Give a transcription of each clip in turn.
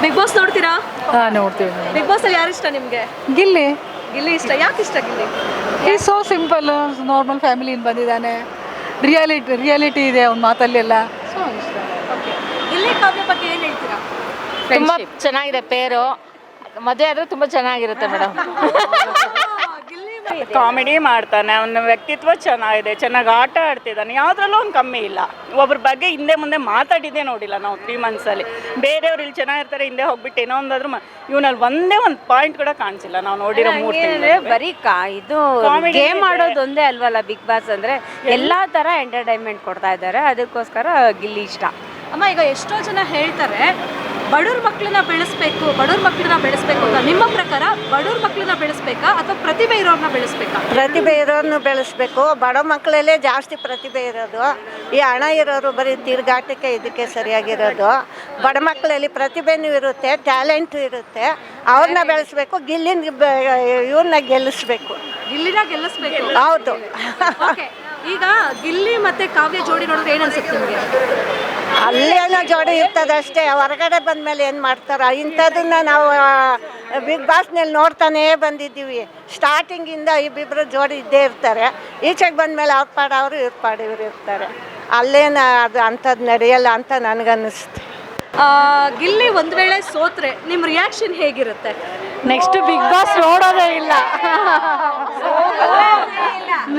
Big boss ನೋಡ್ತೀರಾ? ನೋಡ್ತೀವಿ. Big boss ಅಲ್ಲಿ ಯಾರು ಇಷ್ಟ ನಿಮ್ಗೆ? ಗಿಲ್ಲಿ ಗಿಲ್ಲಿ ಇಷ್ಟ. ಯಾಕೆ ಇಷ್ಟ ಗಿಲ್ಲಿ? ಈ ಸೋ ಸಿಂಪಲ್ ನಾರ್ಮಲ್ ಫ್ಯಾಮಿಲಿಯಿಂದ ಬಂದಿದ್ದಾನೆ. ರಿಯಾಲಿಟಿ ಇದೆ ಅವ್ನ ಮಾತಲ್ಲಿ ಎಲ್ಲ. ಸೊ ಇಷ್ಟ. ಗಿಲ್ಲಿ ಕಾವ್ಯ ಬಗ್ಗೆ ಏನು ಹೇಳ್ತೀರಾ? ತುಂಬ ಚೆನ್ನಾಗಿದೆ ಪೇರು. ಮದುವೆ ಆದರೆ ತುಂಬ ಚೆನ್ನಾಗಿರುತ್ತೆ ಮೇಡಮ್. ಕಾಮಿಡಿ ಮಾಡ್ತಾನೆ, ಅವನ ವ್ಯಕ್ತಿತ್ವ ಚೆನ್ನಾಗಿದೆ, ಚೆನ್ನಾಗಿ ಆಟ ಆಡ್ತಿದ್ದಾನೆ, ಯಾವುದ್ರಲ್ಲೂ ಅವ್ನು ಕಮ್ಮಿ ಇಲ್ಲ. ಒಬ್ರ ಬಗ್ಗೆ ಹಿಂದೆ ಮುಂದೆ ಮಾತಾಡಿದ್ದೇ ನೋಡಿಲ್ಲ ನಾವು 3 ಮಂತ್ಸಲ್ಲಿ. ಬೇರೆಯವ್ರು ಇಲ್ಲಿ ಚೆನ್ನಾಗಿರ್ತಾರೆ, ಹಿಂದೆ ಹೋಗ್ಬಿಟ್ಟು ಏನೋ ಒಂದಾದ್ರೂ ಇವನಲ್ಲಿ ಒಂದೇ ಒಂದು ಪಾಯಿಂಟ್ ಕೂಡ ಕಾಣಿಸಿಲ್ಲ ನಾವು ನೋಡಿರೋ 3 ತಿಂಗಳು. ಬರೀ ಇದು ಗೇಮ್ ಆಡೋದು ಒಂದೇ ಅಲ್ವಲ್ಲ ಬಿಗ್ ಬಾಸ್ ಅಂದ್ರೆ, ಎಲ್ಲಾ ತರ ಎಂಟರ್ಟೈನ್ಮೆಂಟ್ ಕೊಡ್ತಾ ಇದ್ದಾರೆ. ಅದಕ್ಕೋಸ್ಕರ ಗಿಲ್ಲಿ ಇಷ್ಟ. ಅಮ್ಮ, ಈಗ ಎಷ್ಟೋ ಜನ ಹೇಳ್ತಾರೆ ಬಡವ್ರ ಮಕ್ಕಳನ್ನ ಬೆಳೆಸ್ಬೇಕು ಅಂತ. ನಿಮ್ಮ ಪ್ರಕಾರ ಬಡವ್ರ ಮಕ್ಕಳನ್ನ ಬೆಳೆಸ್ಬೇಕಾ ಅಥವಾ ಪ್ರತಿಭೆ ಇರೋರನ್ನ ಬೆಳೆಸ್ಬೇಕಾ? ಪ್ರತಿಭೆ ಇರೋರನ್ನು ಬೆಳೆಸ್ಬೇಕು. ಬಡ ಮಕ್ಕಳಲ್ಲೇ ಜಾಸ್ತಿ ಪ್ರತಿಭೆ ಇರೋದು. ಈ ಹಣ ಇರೋರು ಬರೀ ತಿರುಗಾಟಕ್ಕೆ ಇದಕ್ಕೆ ಸರಿಯಾಗಿರೋದು. ಬಡ ಮಕ್ಕಳಲ್ಲಿ ಪ್ರತಿಭೆನೂ ಇರುತ್ತೆ, ಟ್ಯಾಲೆಂಟು ಇರುತ್ತೆ. ಅವ್ರನ್ನ ಬೆಳೆಸ್ಬೇಕು. ಇವ್ರನ್ನ ಗೆಲ್ಲಿಸ್ಬೇಕು. ಗಿಲ್ಲಿನ ಗೆಲ್ಲಿಸ್ಬೇಕು. ಹೌದು. ಈಗ ಗಿಲ್ಲಿ ಮತ್ತೆ ಕಾವ್ಯ ಜೋಡಿ ನೋಡಿದ್ರೆ ಏನು ಅನ್ಸುತ್ತೆ ನಿಮಗೆ? ಅಲ್ಲೇನೋ ಜೋಡಿ ಇರ್ತದೆ ಅಷ್ಟೇ. ಹೊರಗಡೆ ಬಂದಮೇಲೆ ಏನು ಮಾಡ್ತಾರ ಇಂಥದನ್ನ ನಾವು ಬಿಗ್ ಬಾಸ್ನಲ್ಲಿ ನೋಡ್ತಾನೇ ಬಂದಿದ್ದೀವಿ. ಸ್ಟಾರ್ಟಿಂಗಿಂದ ಇಬ್ಬಿಬ್ಬರು ಜೋಡಿ ಇದ್ದೇ ಇರ್ತಾರೆ. ಈಚೆಗೆ ಬಂದಮೇಲೆ ಅವ್ರ ಪಾಡು ಅವರು ಇವ್ರ ಪಾಡು ಇವ್ರು ಇರ್ತಾರೆ. ಅಲ್ಲೇನು ಅದು ಅಂಥದ್ದು ನಡೆಯಲ್ಲ ಅಂತ ನನಗನ್ನಿಸ್ತು. ಗಿಲ್ಲಿ ಒಂದು ವೇಳೆ ಸೋತ್ರೆ ನಿಮ್ಮ ರಿಯಾಕ್ಷನ್ ಹೇಗಿರುತ್ತೆ? ನೆಕ್ಸ್ಟ್ ಬಿಗ್ ಬಾಸ್ ನೋಡೋದೇ ಇಲ್ಲ.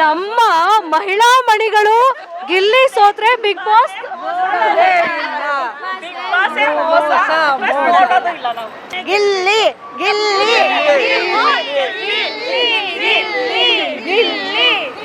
ನಮ್ಮ ಮಹಿಳಾ ಮಣಿಗಳು ಗಿಲ್ಲಿ ಸೋತ್ರೆ ಬಿಗ್ ಬಾಸ್ ಗಿಲ್ಲಿ ಗಿಲ್ಲಿ ಗಿಲ್ಲಿ ಗಿಲ್ಲಿ